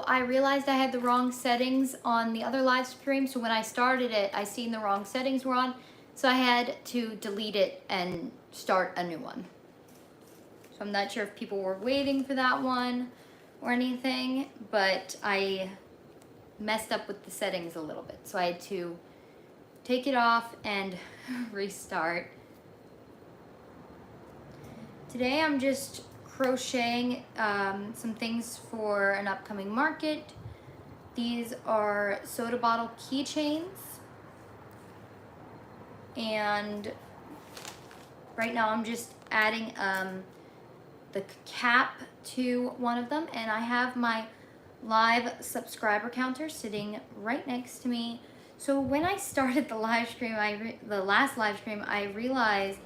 I realized I had the wrong settings on the other live stream. So when I started it, I seen the wrong settings were on. So I had to delete it and start a new one. So I'm not sure if people were waiting for that one or anything, but I messed up with the settings a little bit. So I had to take it off and restart. Today I'm just crocheting some things for an upcoming market. These are soda bottle keychains, and right now I'm just adding the cap to one of them, and I have my live subscriber counter sitting right next to me. So when I started the live stream, the last live stream, I realized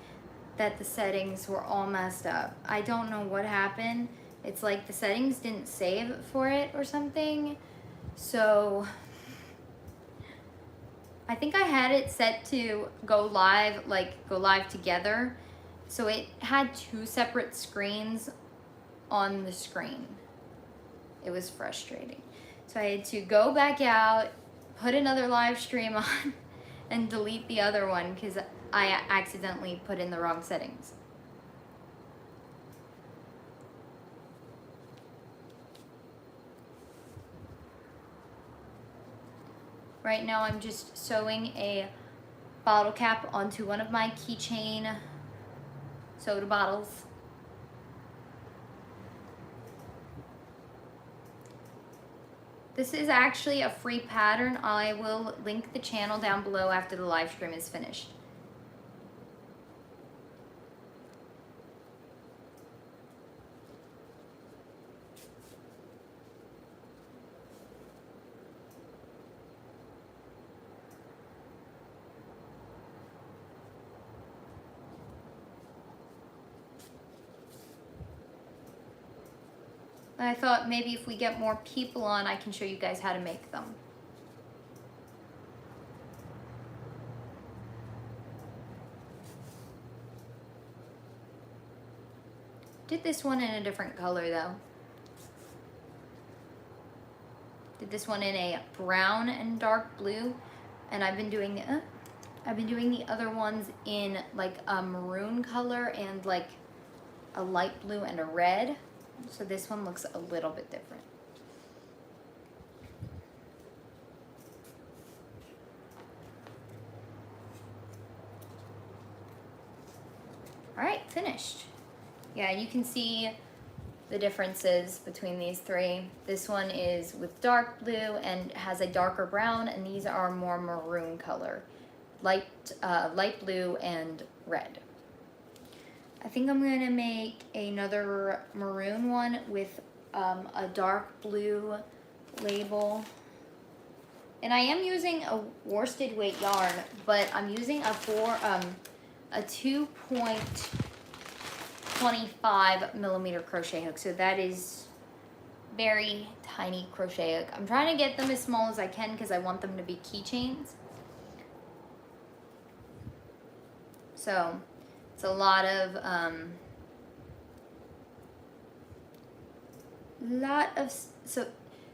that the settings were all messed up. I don't know what happened. It's like the settings didn't save for it or something. So I think I had it set to go live, like go live together. So it had two separate screens on the screen. It was frustrating. So I had to go back out, put another live stream on, and delete the other one because I accidentally put in the wrong settings. Right now I'm just sewing a bottle cap onto one of my keychain soda bottles. This is actually a free pattern. I will link the channel down below after the live stream is finished. I thought maybe if we get more people on, I can show you guys how to make them. Did this one in a different color though. Did this one in a brown and dark blue, and I've been doing the other ones in like a maroon color and like a light blue and a red. So this one looks a little bit different. All right, finished. Yeah, you can see the differences between these three. This one is with dark blue and has a darker brown, and these are more maroon color, light blue and red. I think I'm gonna make another maroon one with a dark blue label. And I am using a worsted weight yarn, but I'm using a 2.25 millimeter crochet hook. So that is very tiny crochet hook. I'm trying to get them as small as I can because I want them to be keychains. So it's a lot of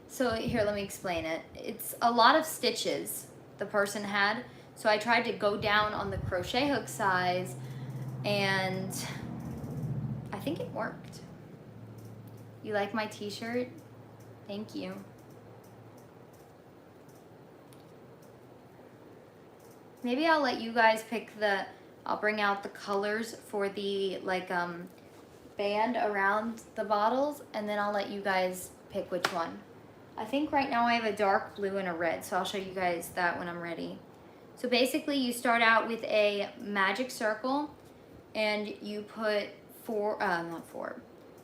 so here, let me explain it. It's a lot of stitches the person had, so I tried to go down on the crochet hook size, and I think it worked. You like my t-shirt? Thank you. Maybe I'll let you guys pick I'll bring out the colors for the band around the bottles, and then I'll let you guys pick which one. I think right now I have a dark blue and a red, so I'll show you guys that when I'm ready. So basically you start out with a magic circle, and you put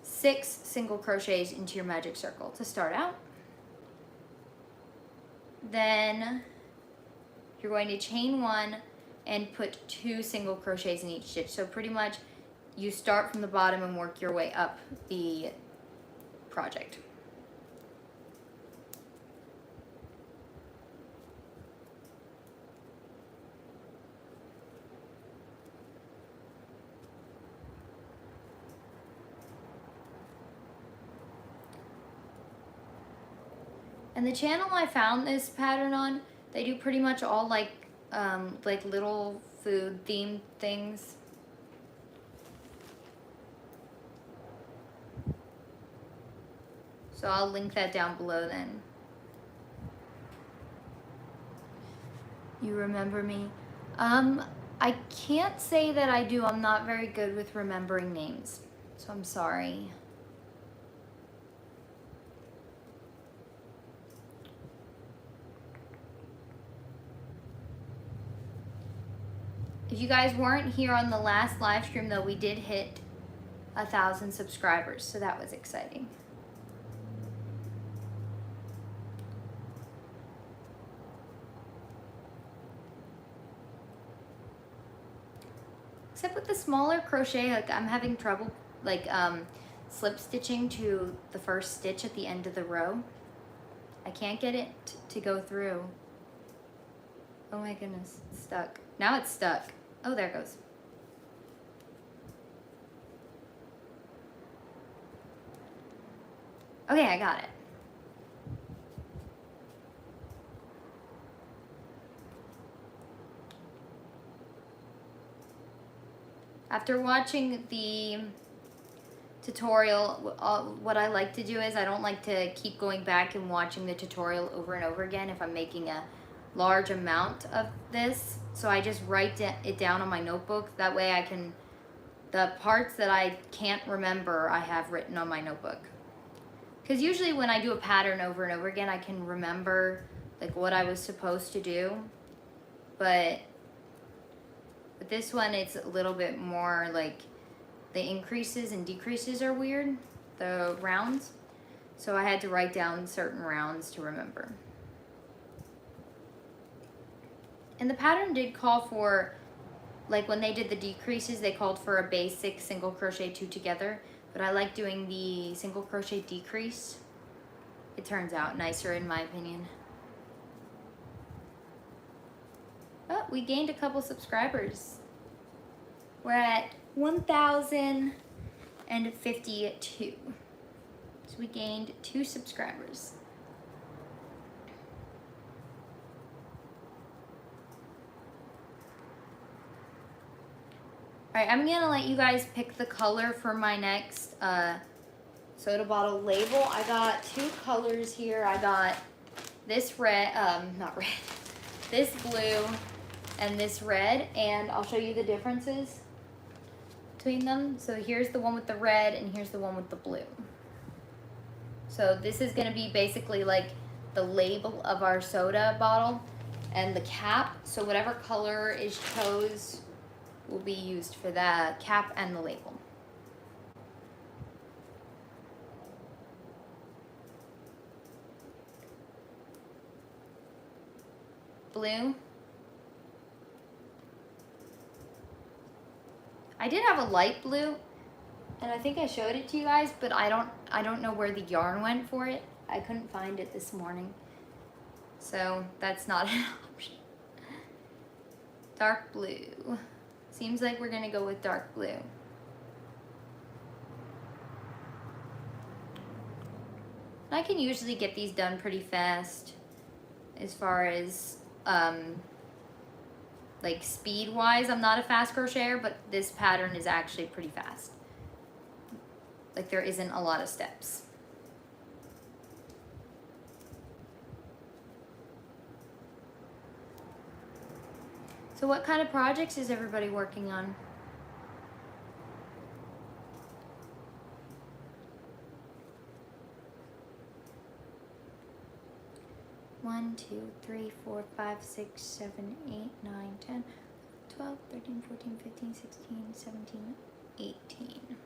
6 single crochets into your magic circle to start out. Then you're going to chain 1 and put 2 single crochets in each stitch. So pretty much you start from the bottom and work your way up the project. And the channel I found this pattern on, they do pretty much all like little food themed things. So I'll link that down below then. You remember me? I can't say that I do. I'm not very good with remembering names, so I'm sorry. If you guys weren't here on the last live stream though, we did hit 1,000 subscribers, so that was exciting. Except with the smaller crochet hook, I'm having trouble like slip stitching to the first stitch at the end of the row. I can't get it to go through. Oh my goodness, it's stuck. Now it's stuck. Oh, there it goes. Okay, I got it. After watching the tutorial, what I like to do is I don't like to keep going back and watching the tutorial over and over again if I'm making a large amount of this. So I just write it down on my notebook. That way I can, the parts that I can't remember, I have written on my notebook. Because usually when I do a pattern over and over again, I can remember like what I was supposed to do. But with this one, it's a little bit more like the increases and decreases are weird, the rounds. So I had to write down certain rounds to remember. And the pattern did call for, like when they did the decreases, they called for a basic single crochet 2 together, but I like doing the single crochet decrease. It turns out nicer in my opinion. Oh, we gained a couple subscribers. We're at 1,052. So we gained 2 subscribers. All right, I'm gonna let you guys pick the color for my next soda bottle label. I got 2 colors here. I got this red, not red, this blue and this red, and I'll show you the differences between them. So here's the one with the red and here's the one with the blue. So this is gonna be basically like the label of our soda bottle and the cap. So whatever color is chose will be used for the cap and the label. Blue. I did have a light blue, and I think I showed it to you guys, but I don't know where the yarn went for it. I couldn't find it this morning. So that's not an option. Dark blue. Seems like we're gonna go with dark blue. I can usually get these done pretty fast as far as like speed wise. I'm not a fast crocheter, but this pattern is actually pretty fast. Like there isn't a lot of steps. So what kind of projects is everybody working on? One, 2, 3, 4, 5, 6, 7, 8, 9, 10, 12, 13, 14, 15, 16, 17, 18.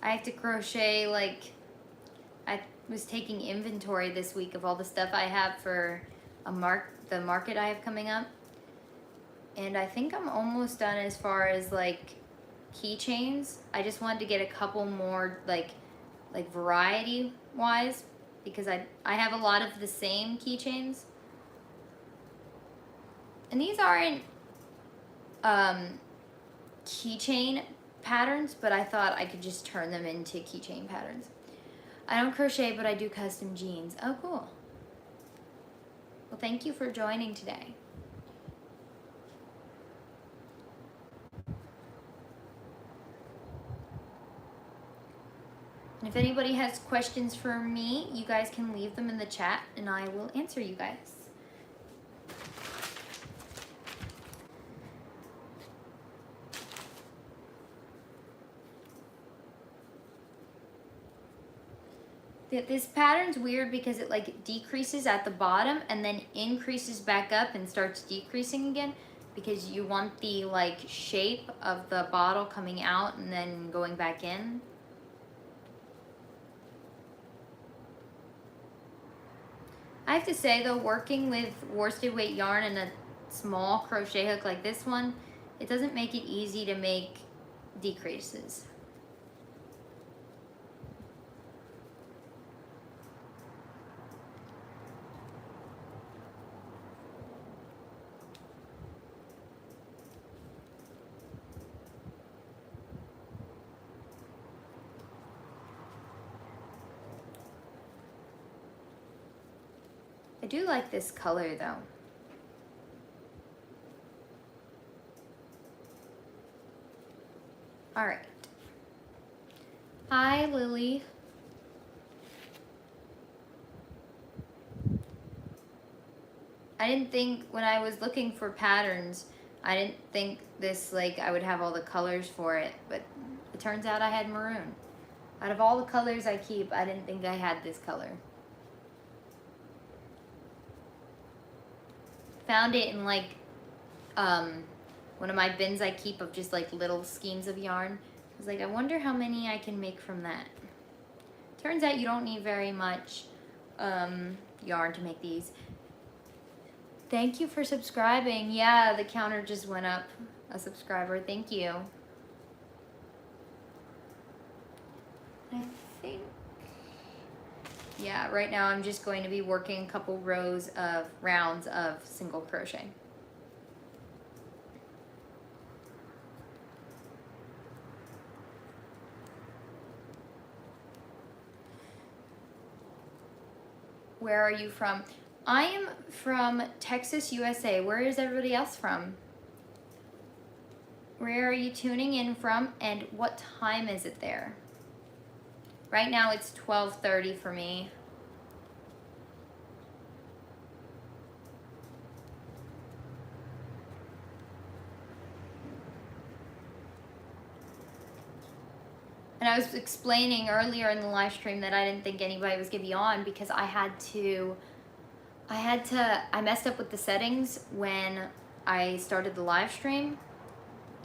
I have to crochet, like, I was taking inventory this week of all the stuff I have for the market I have coming up. And I think I'm almost done as far as like keychains. I just wanted to get a couple more like variety wise, because I have a lot of the same keychains. And these aren't keychain patterns, but I thought I could just turn them into keychain patterns. I don't crochet, but I do custom jeans. Oh, cool. Well, thank you for joining today. And if anybody has questions for me, you guys can leave them in the chat and I will answer you guys. This pattern's weird because it like decreases at the bottom and then increases back up and starts decreasing again, because you want the like shape of the bottle coming out and then going back in. I have to say though, working with worsted weight yarn and a small crochet hook like this one, it doesn't make it easy to make decreases. I do like this color though. All right. Hi, Lily. I didn't think when I was looking for patterns, I didn't think this, like, I would have all the colors for it, but it turns out I had maroon. Out of all the colors I keep, I didn't think I had this color. Found it in like one of my bins I keep of just like little skeins of yarn. I was like, I wonder how many I can make from that. Turns out you don't need very much yarn to make these. Thank you for subscribing. Yeah, the counter just went up a subscriber. Thank you. I think, yeah, right now I'm just going to be working a couple rounds of single crochet. Where are you from? I am from Texas, USA. Where is everybody else from? Where are you tuning in from, and what time is it there? Right now it's 12:30 for me. And I was explaining earlier in the live stream that I didn't think anybody was gonna be on because I messed up with the settings when I started the live stream,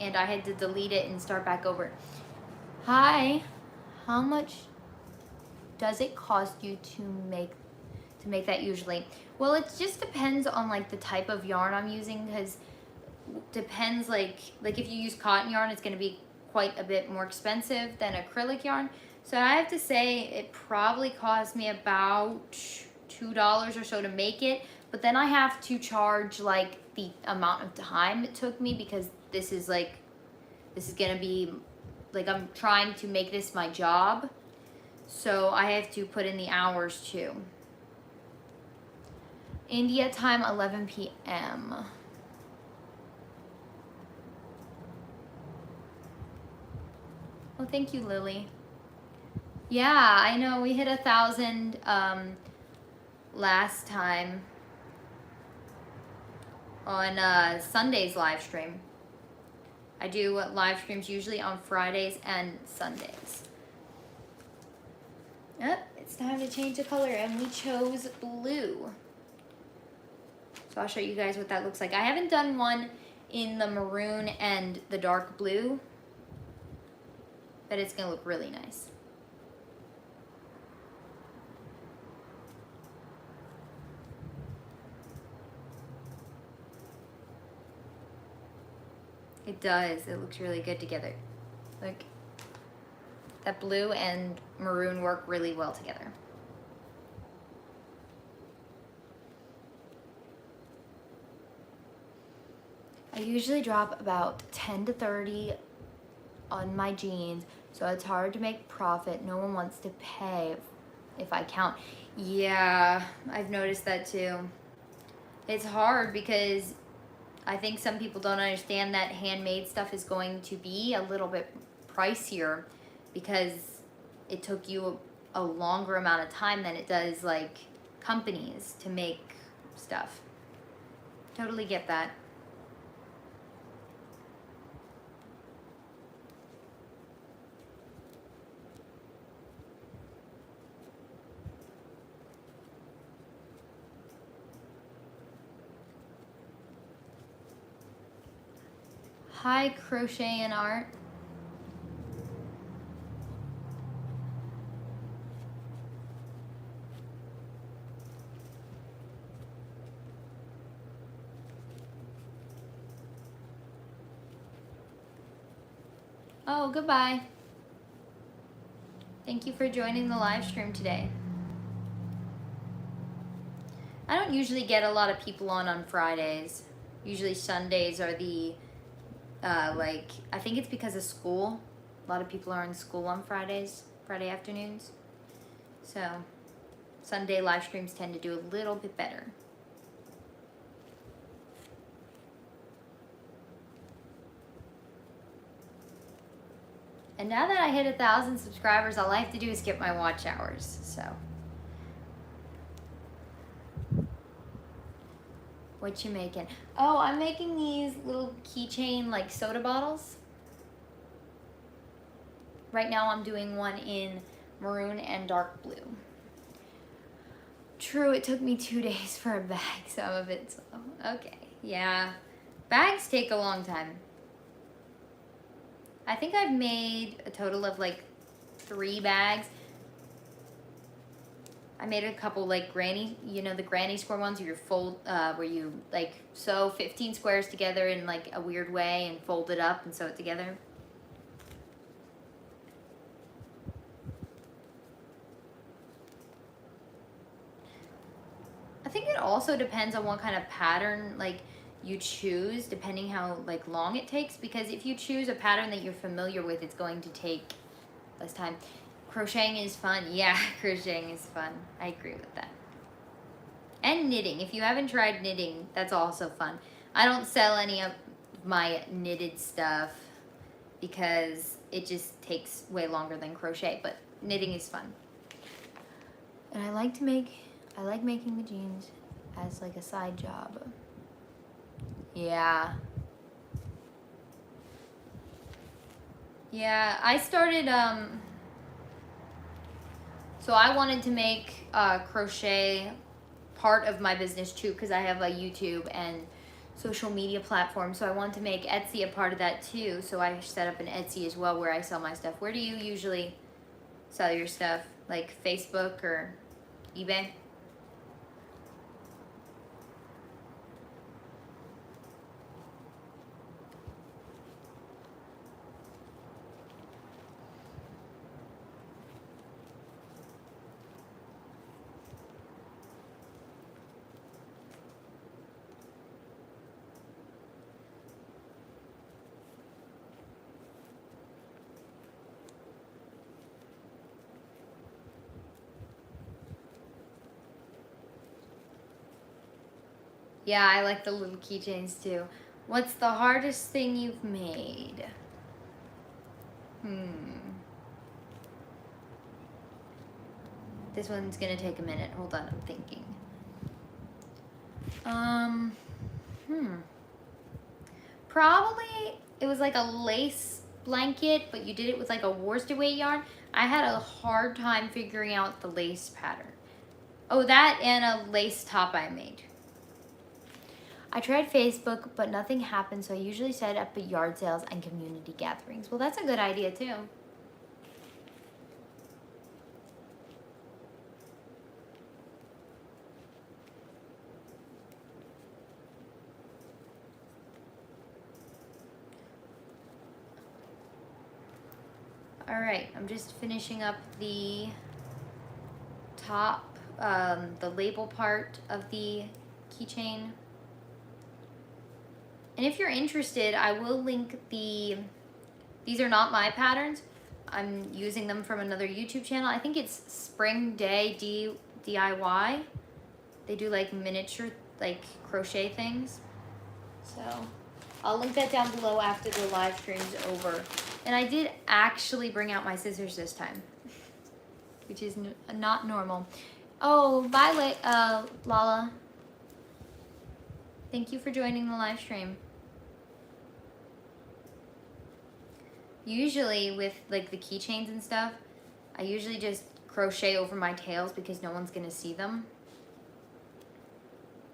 and I had to delete it and start back over. Hi, how much does it cost you to make that usually? Well, it just depends on like the type of yarn I'm using, because depends like if you use cotton yarn, it's gonna be quite a bit more expensive than acrylic yarn. So I have to say it probably cost me about $2 or so to make it, but then I have to charge like the amount of time it took me, because this is gonna be like, I'm trying to make this my job, so I have to put in the hours too. India time, 11 p.m. Well, thank you, Lily. Yeah, I know we hit 1,000 last time on Sunday's live stream. I do live streams usually on Fridays and Sundays. Yep, it's time to change the color, and we chose blue. So I'll show you guys what that looks like. I haven't done one in the maroon and the dark blue, but it's gonna look really nice. It does. It looks really good together. Like, that blue and maroon work really well together. I usually drop about 10 to 30 on my jeans, so it's hard to make profit. No one wants to pay if I count. Yeah, I've noticed that too. It's hard because I think some people don't understand that handmade stuff is going to be a little bit pricier because it took you a longer amount of time than it does like companies to make stuff. Totally get that. Hi, Crochet and Art. Oh, goodbye. Thank you for joining the live stream today. I don't usually get a lot of people on Fridays. Usually Sundays are the, I think it's because of school. A lot of people are in school on Fridays, Friday afternoons. So Sunday live streams tend to do a little bit better. And now that I hit 1,000 subscribers, all I have to do is get my watch hours, so. What you making? Oh, I'm making these little keychain like soda bottles. Right now I'm doing one in maroon and dark blue. True, it took me 2 days for a bag, so I'm a bit slow. Okay, yeah. Bags take a long time. I think I've made a total of like 3 bags. I made a couple like granny, you know, the granny square ones where you like sew 15 squares together in like a weird way and fold it up and sew it together. I think it also depends on what kind of pattern like you choose, depending how like long it takes, because if you choose a pattern that you're familiar with, it's going to take less time. Crocheting is fun. Yeah, crocheting is fun. I agree with that. And knitting. If you haven't tried knitting, that's also fun. I don't sell any of my knitted stuff because it just takes way longer than crochet, but knitting is fun. And I like making the jeans as like a side job. Yeah. Yeah, I started, so I wanted to make crochet part of my business too, because I have a YouTube and social media platform, so I wanted to make Etsy a part of that too, so I set up an Etsy as well where I sell my stuff. Where do you usually sell your stuff? Like Facebook or eBay? Yeah, I like the little keychains too. What's the hardest thing you've made? This one's gonna take a minute. Hold on, I'm thinking. Probably it was like a lace blanket, but you did it with like a worsted weight yarn. I had a hard time figuring out the lace pattern. Oh, that and a lace top I made. I tried Facebook, but nothing happened, so I usually set up at yard sales and community gatherings. Well, that's a good idea too. All right, I'm just finishing up the top, the label part of the keychain. And if you're interested, I will link these are not my patterns. I'm using them from another YouTube channel. I think it's Spring Day DIY. They do like miniature, like crochet things. So I'll link that down below after the live stream's over. And I did actually bring out my scissors this time, which is not normal. Oh, bye, Lala. Thank you for joining the live stream. Usually with like the keychains and stuff, I usually just crochet over my tails because no one's gonna see them.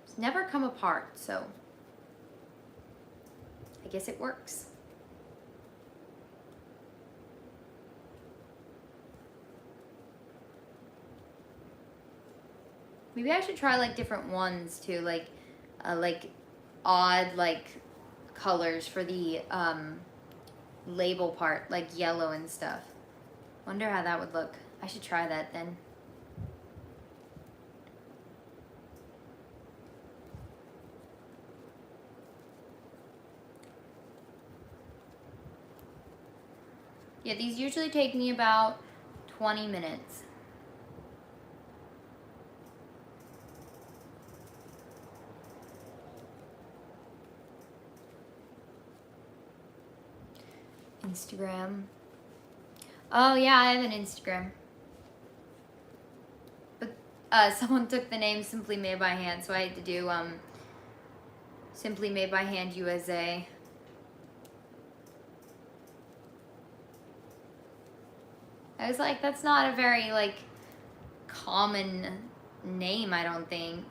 It's never come apart, so I guess it works. Maybe I should try like different ones too, like odd like colors for the label part, like yellow and stuff. Wonder how that would look. I should try that then. Yeah, these usually take me about 20 minutes. Instagram. Oh yeah, I have an Instagram. But someone took the name Simply Made by Hand, so I had to do Simply Made by Hand USA. I was like, that's not a very like common name, I don't think.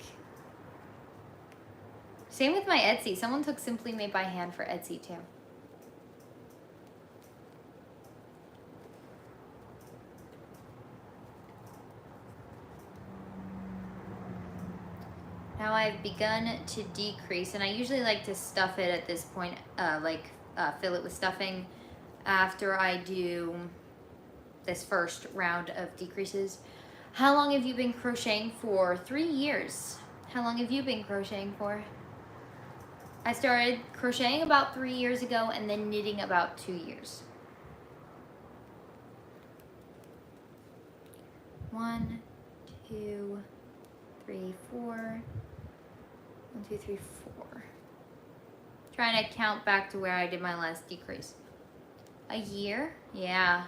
Same with my Etsy. Someone took Simply Made by Hand for Etsy too. Now I've begun to decrease, and I usually like to stuff it at this point, fill it with stuffing after I do this first round of decreases. How long have you been crocheting for? 3 years. How long have you been crocheting for? I started crocheting about 3 years ago and then knitting about 2 years. 1, 2, 3, 4. 1, 2, 3, 4. Trying to count back to where I did my last decrease. A year? Yeah.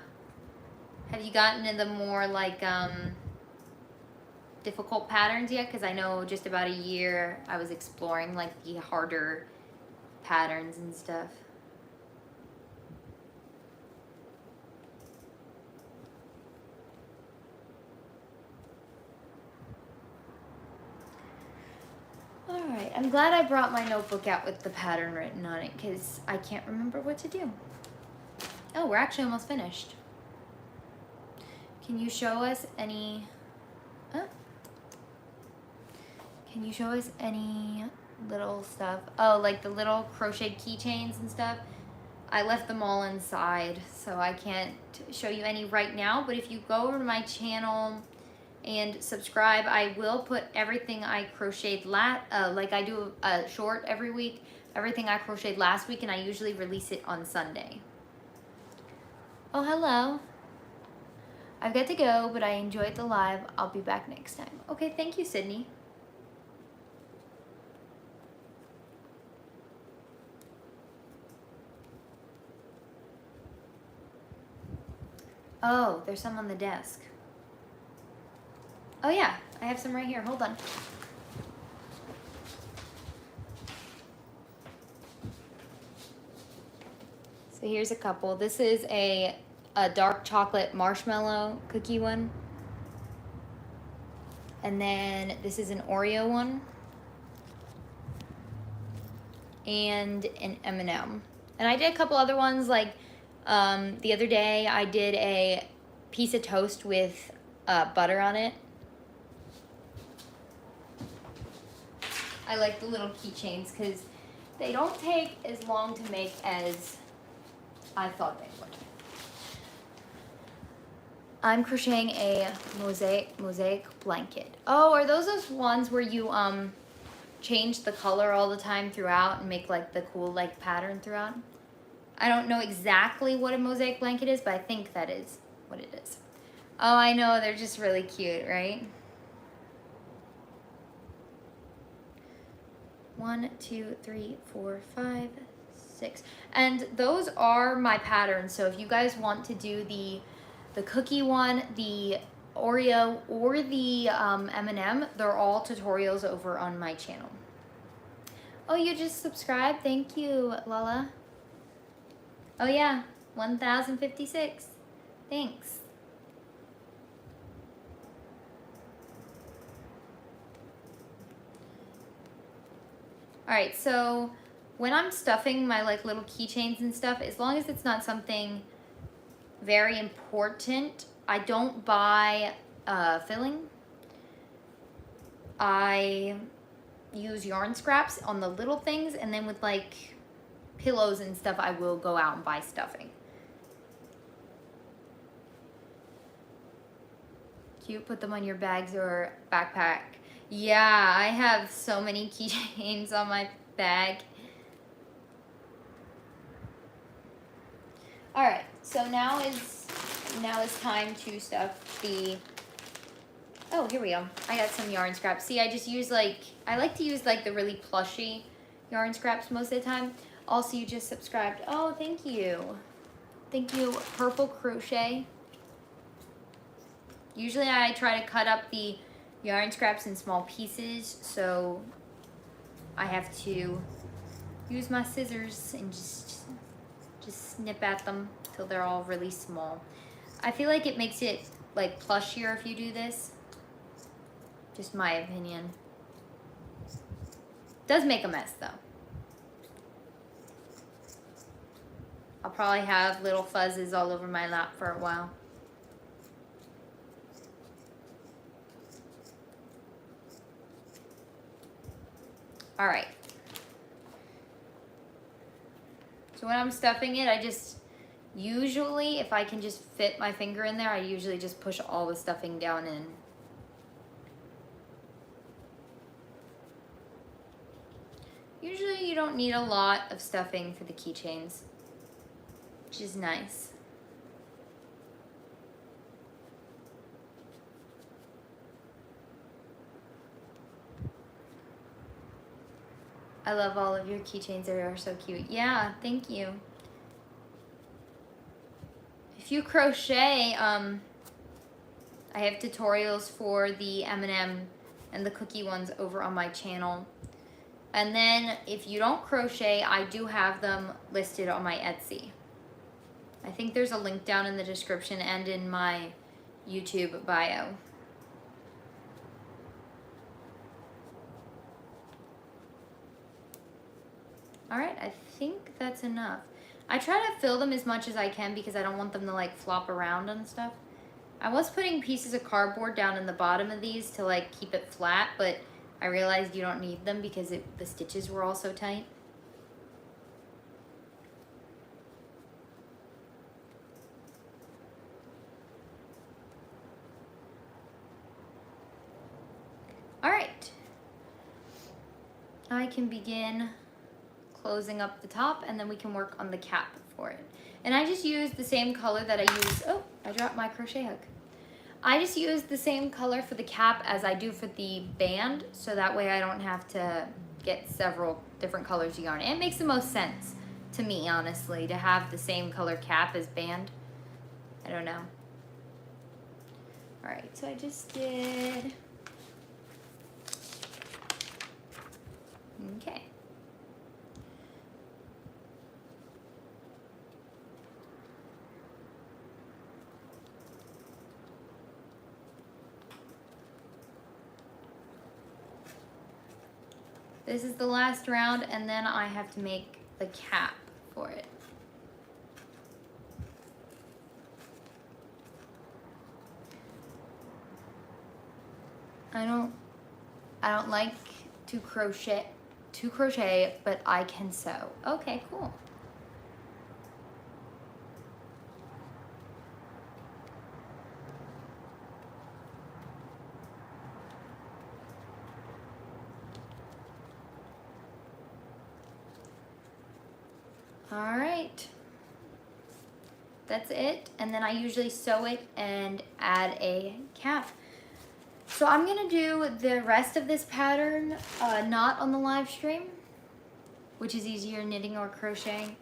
Have you gotten into the more like difficult patterns yet? Because I know just about a year I was exploring like the harder patterns and stuff. Alright, I'm glad I brought my notebook out with the pattern written on it because I can't remember what to do. Oh, we're actually almost finished. Can you show us any... Can you show us any little stuff? Oh, like the little crocheted keychains and stuff? I left them all inside, so I can't show you any right now. But if you go over to my channel and subscribe, I will put everything I crocheted like I do a short every week, everything I crocheted last week, and I usually release it on Sunday. Oh, hello. I've got to go, but I enjoyed the live. I'll be back next time. Okay, thank you, Sydney. Oh, there's some on the desk. Oh yeah, I have some right here. Hold on. So here's a couple. This is a dark chocolate marshmallow cookie one. And then this is an Oreo one. And an M&M. And I did a couple other ones, like the other day I did a piece of toast with butter on it. I like the little keychains because they don't take as long to make as I thought they would. I'm crocheting a mosaic blanket. Oh, are those ones where you change the color all the time throughout and make like the cool like pattern throughout? I don't know exactly what a mosaic blanket is, but I think that is what it is. Oh, I know, they're just really cute, right? 1, 2, 3, 4, 5, 6. And those are my patterns. So if you guys want to do the cookie one, the Oreo, or the M&M, they're all tutorials over on my channel. Oh, you just subscribed? Thank you, Lala. Oh yeah, 1056. Thanks. All right, so when I'm stuffing my like little keychains and stuff, as long as it's not something very important, I don't buy filling. I use yarn scraps on the little things, and then with like pillows and stuff, I will go out and buy stuffing. Cute, put them on your bags or backpack. Yeah, I have so many keychains on my bag. All right, so now is time to stuff the, oh, here we go. I got some yarn scraps. See, I just use like, I like to use like the really plushy yarn scraps most of the time. Also, you just subscribed. Oh, thank you. Thank you, Purple Crochet. Usually I try to cut up the yarn scraps in small pieces, so I have to use my scissors and just snip at them till they're all really small. I feel like it makes it like plushier if you do this. Just my opinion. Does make a mess though. I'll probably have little fuzzes all over my lap for a while. All right. So when I'm stuffing it, I just usually, if I can just fit my finger in there, I usually just push all the stuffing down in. Usually you don't need a lot of stuffing for the keychains, which is nice. I love all of your keychains, they are so cute. Yeah, thank you. If you crochet, I have tutorials for the M&M and the cookie ones over on my channel. And then if you don't crochet, I do have them listed on my Etsy. I think there's a link down in the description and in my YouTube bio. All right, I think that's enough. I try to fill them as much as I can because I don't want them to like flop around and stuff. I was putting pieces of cardboard down in the bottom of these to like keep it flat, but I realized you don't need them because the stitches were all so tight. All right, I can begin closing up the top, and then we can work on the cap for it. And I just used the same color that I use, oh, I dropped my crochet hook. I just used the same color for the cap as I do for the band, so that way I don't have to get several different colors of yarn. It makes the most sense to me, honestly, to have the same color cap as band. I don't know. All right, so I just did, okay. This is the last round, and then I have to make the cap for it. I don't like to crochet, but I can sew. Okay, cool. All right. That's it. And then I usually sew it and add a cap. So I'm gonna do the rest of this pattern not on the live stream, which is easier, knitting or crocheting.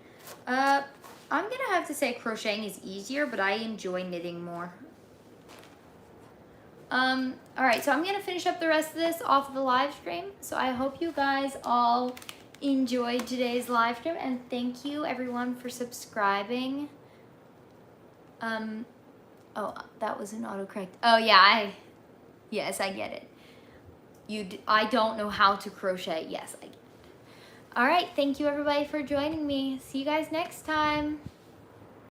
I'm gonna have to say crocheting is easier, but I enjoy knitting more. All right, so I'm gonna finish up the rest of this off of the live stream. So I hope you guys all enjoyed today's live stream, and thank you everyone for subscribing. Oh, that was an autocorrect. Oh yeah, yes, I get it. I don't know how to crochet. Yes, I get it. All right, thank you everybody for joining me. See you guys next time.